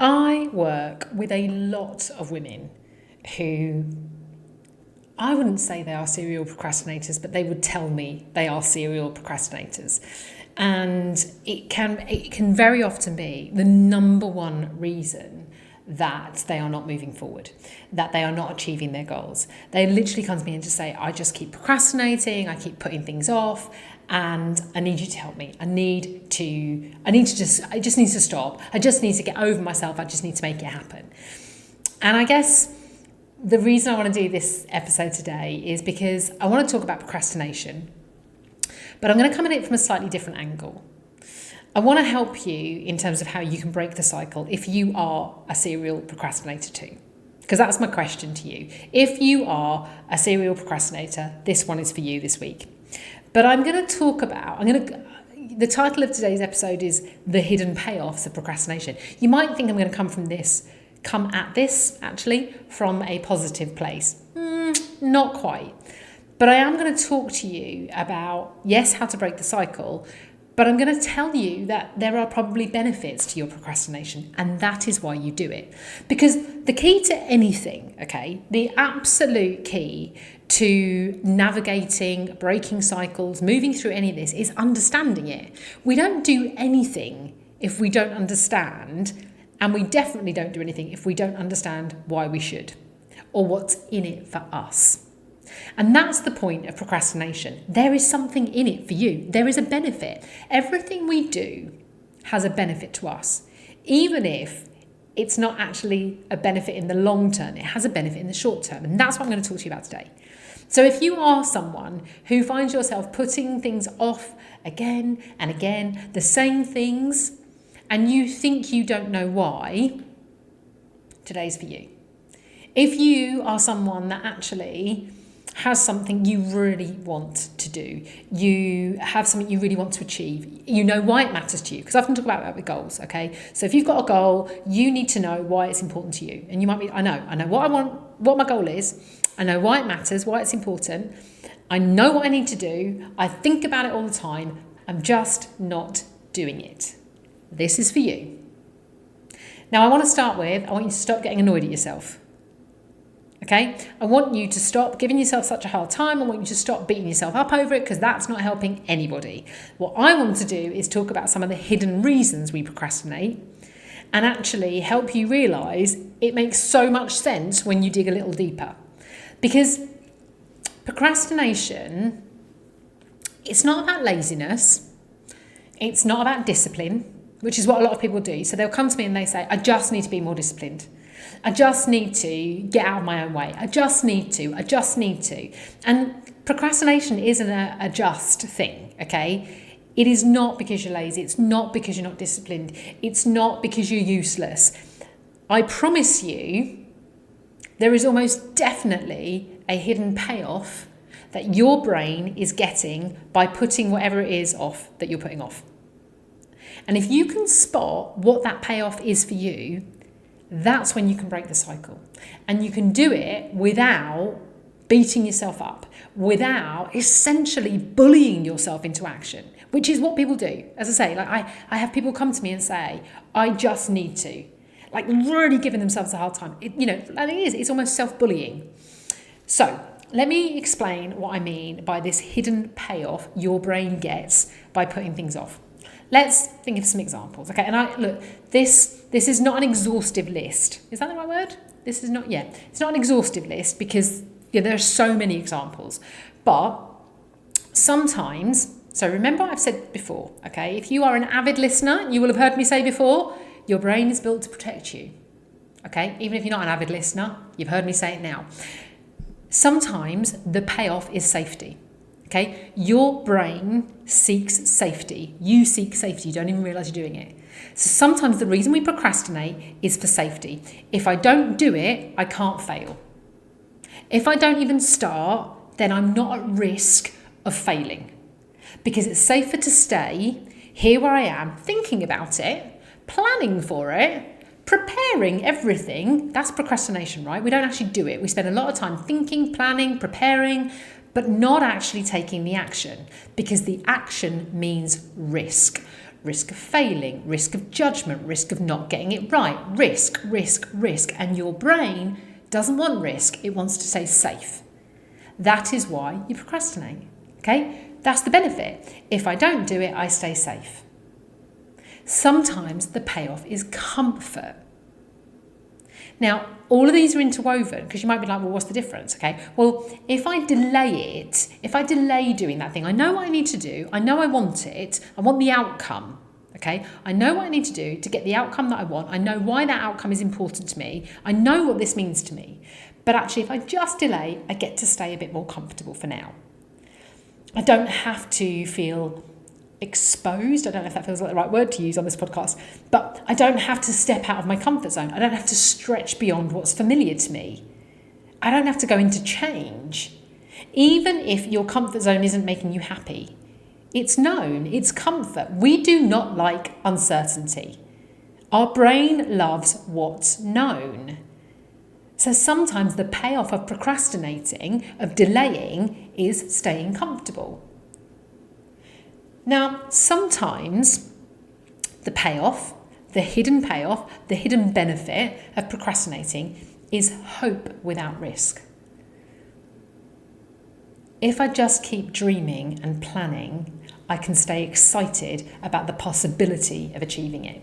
I work with a lot of women who, I wouldn't say they are serial procrastinators, but they would tell me they are serial procrastinators. And it can very often be the number one reason that they are not moving forward, that they are not achieving their goals. They literally come to me and just say, I just keep procrastinating, I keep putting things off, and I need you to help me. I just need to stop. I just need to get over myself. I just need to make it happen. And I guess the reason I want to do this episode today is because I want to talk about procrastination, but I'm going to come at it from a slightly different angle. I want to help you in terms of how you can break the cycle if you are a serial procrastinator too. Because that's my question to you. If you are a serial procrastinator, this one is for you this week. But I'm going to talk about, the title of today's episode is The Hidden Payoffs of Procrastination. You might think I'm going to come at this actually from a positive place. Not quite. But I am going to talk to you about, yes, how to break the cycle, but I'm going to tell you that there are probably benefits to your procrastination, and that is why you do it. Because the key to anything, okay, the absolute key to navigating, breaking cycles, moving through any of this is understanding it. We don't do anything if we don't understand, and we definitely don't do anything if we don't understand why we should or what's in it for us. And that's the point of procrastination. There is something in it for you. There is a benefit. Everything we do has a benefit to us. Even if it's not actually a benefit in the long term, it has a benefit in the short term. And that's what I'm going to talk to you about today. So if you are someone who finds yourself putting things off again and again, the same things, and you think you don't know why, today's for you. If you are someone that actually has something you really want to do, you have something you really want to achieve, you know why it matters to you, because I often talk about that with goals, okay? So if you've got a goal, you need to know why it's important to you. And you might be, I know what I want, what my goal is, I know why it matters, why it's important, I know what I need to do, I think about it all the time, I'm just not doing it. This is for you. Now I want you to stop getting annoyed at yourself. Okay, I want you to stop giving yourself such a hard time. I want you to stop beating yourself up over it, because that's not helping anybody. What I want to do is talk about some of the hidden reasons we procrastinate and actually help you realise it makes so much sense when you dig a little deeper. Because procrastination, it's not about laziness. It's not about discipline, which is what a lot of people do. So they'll come to me and they say, I just need to be more disciplined. I just need to get out of my own way. I just need to. And procrastination isn't a just thing, okay? It is not because you're lazy. It's not because you're not disciplined. It's not because you're useless. I promise you, there is almost definitely a hidden payoff that your brain is getting by putting whatever it is off that you're putting off. And if you can spot what that payoff is for you, that's when you can break the cycle. And you can do it without beating yourself up, without essentially bullying yourself into action, which is what people do. As I say, like I have people come to me and say, I just need to, like really giving themselves a hard time. It's almost self-bullying. So let me explain what I mean by this hidden payoff your brain gets by putting things off. Let's think of some examples, okay? And this is not an exhaustive list. Is that the right word? It's not an exhaustive list because there are so many examples. But sometimes, so remember I've said before, okay? If you are an avid listener, you will have heard me say before, your brain is built to protect you, okay? Even if you're not an avid listener, you've heard me say it now. Sometimes the payoff is safety. Okay, your brain seeks safety. You seek safety. You don't even realise you're doing it. So sometimes the reason we procrastinate is for safety. If I don't do it, I can't fail. If I don't even start, then I'm not at risk of failing. Because it's safer to stay here where I am, thinking about it, planning for it, preparing everything. That's procrastination, right? We don't actually do it. We spend a lot of time thinking, planning, preparing, but not actually taking the action, because the action means risk. risk of failing, risk of judgment, risk of not getting it right, risk. And your brain doesn't want risk, it wants to stay safe. That is why you procrastinate, okay? That's the benefit. If I don't do it, I stay safe. Sometimes the payoff is comfort. Now, all of these are interwoven because you might be like, well, what's the difference? Okay, well, if I delay doing that thing, I know what I need to do, I know I want it, I want the outcome, okay? I know what I need to do to get the outcome that I want, I know why that outcome is important to me, I know what this means to me. But actually, if I just delay, I get to stay a bit more comfortable for now. I don't have to feel exposed. I don't know if that feels like the right word to use on this podcast, but I don't have to step out of my comfort zone. I don't have to stretch beyond what's familiar to me. I don't have to go into change. Even if your comfort zone isn't making you happy, it's known, it's comfort. We do not like uncertainty. Our brain loves what's known. So sometimes the payoff of procrastinating, of delaying, is staying comfortable. Now, sometimes the payoff, the hidden benefit of procrastinating is hope without risk. If I just keep dreaming and planning, I can stay excited about the possibility of achieving it.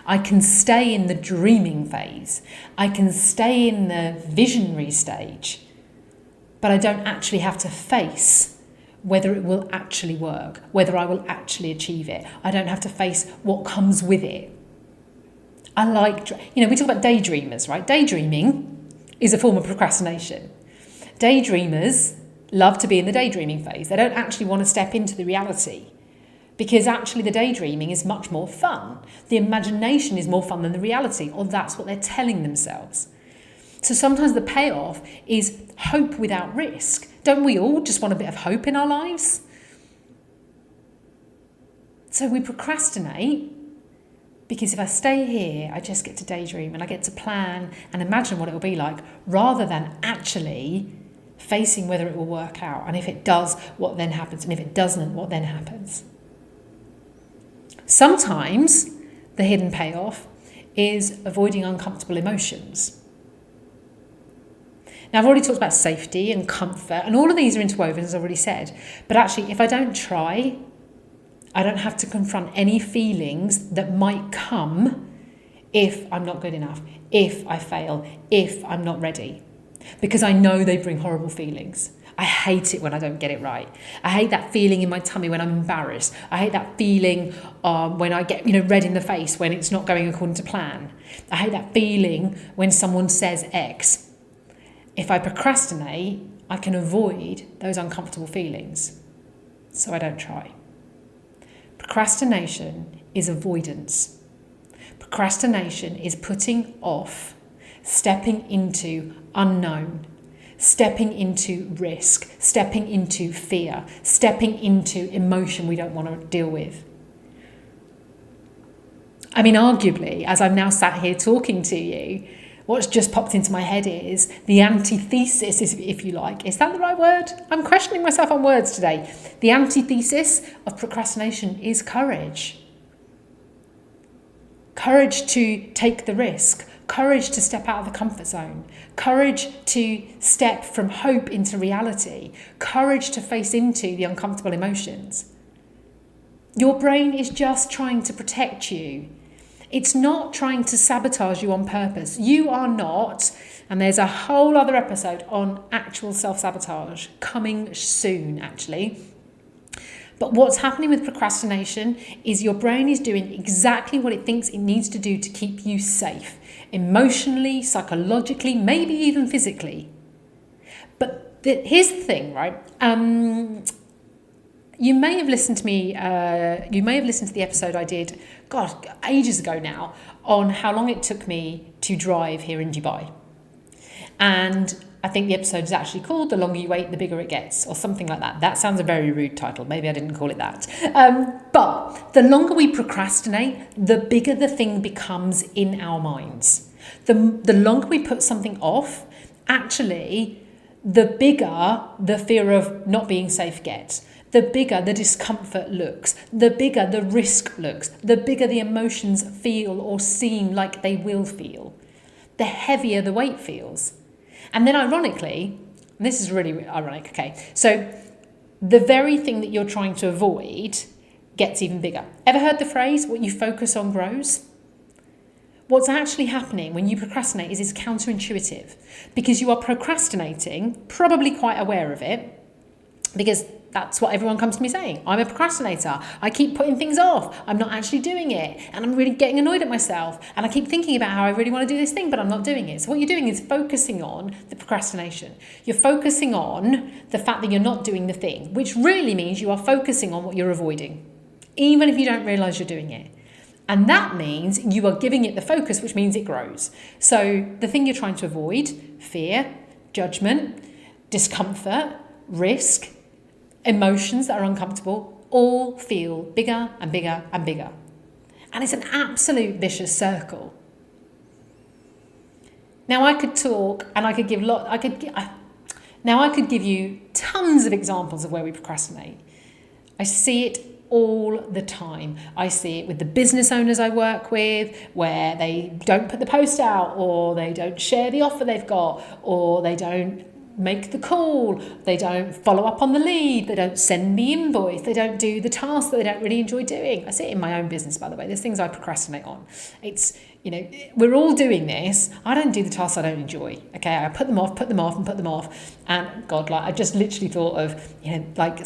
I can stay in the dreaming phase. I can stay in the visionary stage, but I don't actually have to face whether it will actually work, whether I will actually achieve it. I don't have to face what comes with it. I like, we talk about daydreamers, right? Daydreaming is a form of procrastination. Daydreamers love to be in the daydreaming phase. They don't actually want to step into the reality because actually the daydreaming is much more fun. The imagination is more fun than the reality, or that's what they're telling themselves. So sometimes the payoff is hope without risk. Don't we all just want a bit of hope in our lives? So we procrastinate because if I stay here, I just get to daydream and I get to plan and imagine what it will be like, rather than actually facing whether it will work out. And if it does, what then happens? And if it doesn't, what then happens? Sometimes the hidden payoff is avoiding uncomfortable emotions. Now, I've already talked about safety and comfort, and all of these are interwoven, as I've already said. But actually, if I don't try, I don't have to confront any feelings that might come if I'm not good enough, if I fail, if I'm not ready. Because I know they bring horrible feelings. I hate it when I don't get it right. I hate that feeling in my tummy when I'm embarrassed. I hate that feeling when I get red in the face when it's not going according to plan. I hate that feeling when someone says X. If I procrastinate, I can avoid those uncomfortable feelings. So I don't try. Procrastination is avoidance. Procrastination is putting off, stepping into unknown, stepping into risk, stepping into fear, stepping into emotion we don't want to deal with. I mean, arguably, as I'm now sat here talking to you, what's just popped into my head is the antithesis, if you like. Is that the right word? I'm questioning myself on words today. The antithesis of procrastination is courage. Courage to take the risk. Courage to step out of the comfort zone. Courage to step from hope into reality. Courage to face into the uncomfortable emotions. Your brain is just trying to protect you. It's not trying to sabotage you on purpose. You are not, and there's a whole other episode on actual self-sabotage coming soon, actually. But what's happening with procrastination is your brain is doing exactly what it thinks it needs to do to keep you safe, emotionally, psychologically, maybe even physically. But here's the thing, right? You may have listened to me, you may have listened to the episode I did, ages ago now, on how long it took me to drive here in Dubai. And I think the episode is actually called The Longer You Wait, The Bigger It Gets, or something like that. That sounds a very rude title. Maybe I didn't call it that. But the longer we procrastinate, the bigger the thing becomes in our minds. The longer we put something off, actually, the bigger the fear of not being safe gets. the bigger the discomfort looks, the bigger the risk looks, the bigger the emotions feel or seem like they will feel, the heavier the weight feels. And then ironically, and this is really ironic, okay, so the very thing that you're trying to avoid gets even bigger. Ever heard the phrase, what you focus on grows? What's actually happening when you procrastinate is it's counterintuitive, because you are procrastinating, probably quite aware of it, because that's what everyone comes to me saying. I'm a procrastinator. I keep putting things off. I'm not actually doing it. And I'm really getting annoyed at myself. And I keep thinking about how I really want to do this thing, but I'm not doing it. So what you're doing is focusing on the procrastination. You're focusing on the fact that you're not doing the thing, which really means you are focusing on what you're avoiding, even if you don't realize you're doing it. And that means you are giving it the focus, which means it grows. So the thing you're trying to avoid, fear, judgment, discomfort, risk, emotions that are uncomfortable, all feel bigger and bigger and bigger. And it's an absolute vicious circle. Now I could talk and I could give you tons of examples of where we procrastinate. I see it all the time. I see it with the business owners I work with, where they don't put the post out, or they don't share the offer they've got, or they don't make the call, they don't follow up on the lead, they don't send the invoice, they don't do the task that they don't really enjoy doing. I see it in my own business, by the way. There's things I procrastinate on. It's, we're all doing this. I don't do the tasks I don't enjoy. Okay, I put them off. And God, I just literally thought of,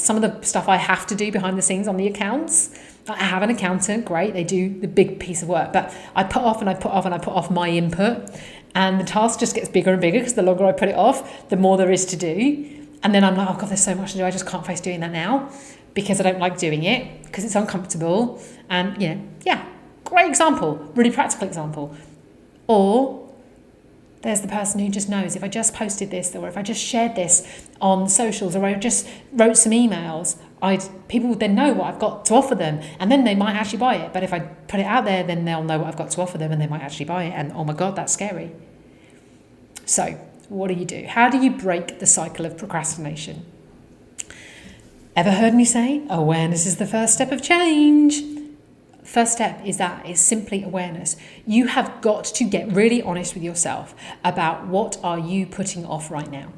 some of the stuff I have to do behind the scenes on the accounts. I have an accountant, great, they do the big piece of work, but I put off my input. And the task just gets bigger and bigger, because the longer I put it off, the more there is to do. And then I'm like, oh God, there's so much to do. I just can't face doing that now, because I don't like doing it, because it's uncomfortable. And great example, really practical example. Or there's the person who just knows, if I just posted this, or if I just shared this on socials, or I just wrote some emails, people would then know what I've got to offer them, and then they might actually buy it. But if I put it out there, then they'll know what I've got to offer them, and they might actually buy it. And oh my God, that's scary. So what do? How do you break the cycle of procrastination? Ever heard me say, awareness is the first step of change? First step is simply awareness. You have got to get really honest with yourself about what are you putting off right now.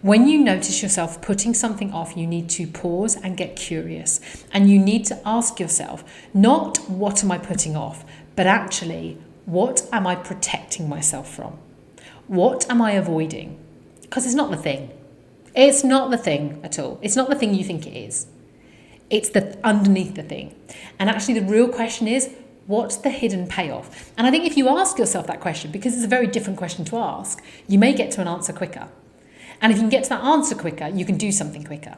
When you notice yourself putting something off, you need to pause and get curious. And you need to ask yourself, not what am I putting off, but actually, what am I protecting myself from? What am I avoiding? Because it's not the thing. It's not the thing at all. It's not the thing you think it is. It's the underneath the thing. And actually the real question is, what's the hidden payoff? And I think if you ask yourself that question, because it's a very different question to ask, you may get to an answer quicker. And if you can get to that answer quicker, you can do something quicker.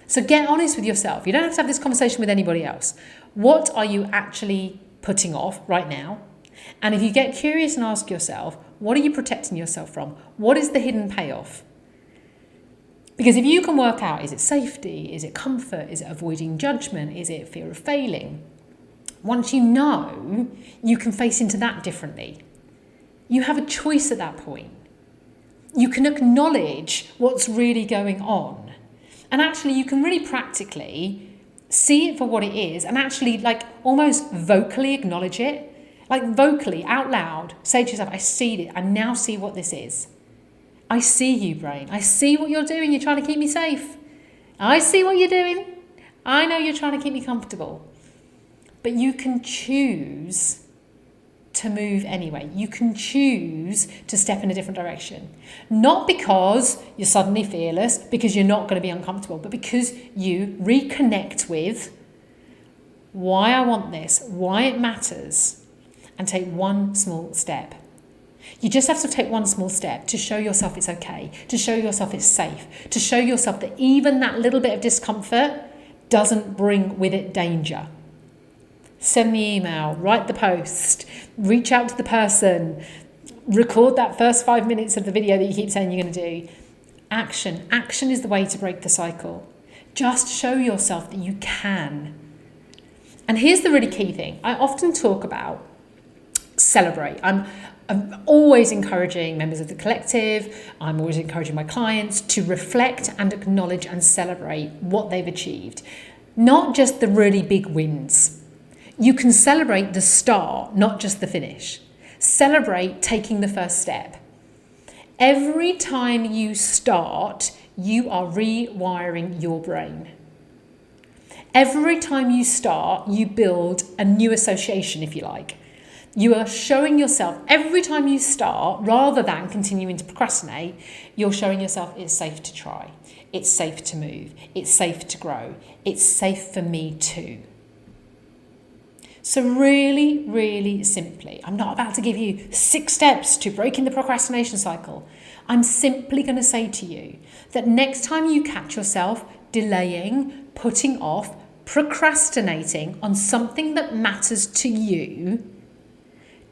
So get honest with yourself. You don't have to have this conversation with anybody else. What are you actually putting off right now? And if you get curious and ask yourself, what are you protecting yourself from? What is the hidden payoff? Because if you can work out, is it safety? Is it comfort? Is it avoiding judgment? Is it fear of failing? Once you know, you can face into that differently. You have a choice at that point. You can acknowledge what's really going on. And actually, you can really practically see it for what it is, and actually almost vocally acknowledge it. Vocally, out loud, say to yourself, I see it. I now see what this is. I see you, brain. I see what you're doing. You're trying to keep me safe. I see what you're doing. I know you're trying to keep me comfortable. But you can choose to move anyway. You can choose to step in a different direction. Not because you're suddenly fearless, because you're not going to be uncomfortable, but because you reconnect with why I want this, why it matters, and take one small step. You just have to take one small step to show yourself it's okay, to show yourself it's safe, to show yourself that even that little bit of discomfort doesn't bring with it danger. Send the email, write the post, reach out to the person, record that first 5 minutes of the video that you keep saying you're going to do. Action. Action is the way to break the cycle. Just show yourself that you can. And here's the really key thing. I often talk about celebrate. I'm always encouraging members of the collective, I'm always encouraging my clients to reflect and acknowledge and celebrate what they've achieved. Not just the really big wins. You can celebrate the start, not just the finish. Celebrate taking the first step. Every time you start, you are rewiring your brain. Every time you start, you build a new association, if you like. You are showing yourself, every time you start, rather than continuing to procrastinate, you're showing yourself it's safe to try. It's safe to move. It's safe to grow. It's safe for me too. So really, really simply, I'm not about to give you 6 steps to breaking the procrastination cycle. I'm simply going to say to you that next time you catch yourself delaying, putting off, procrastinating on something that matters to you,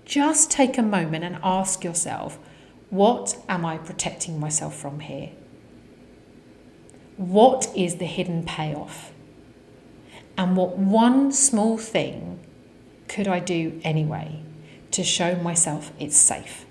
just take a moment and ask yourself, what am I protecting myself from here? What is the hidden payoff? And what one small thing could I do anyway to show myself it's safe?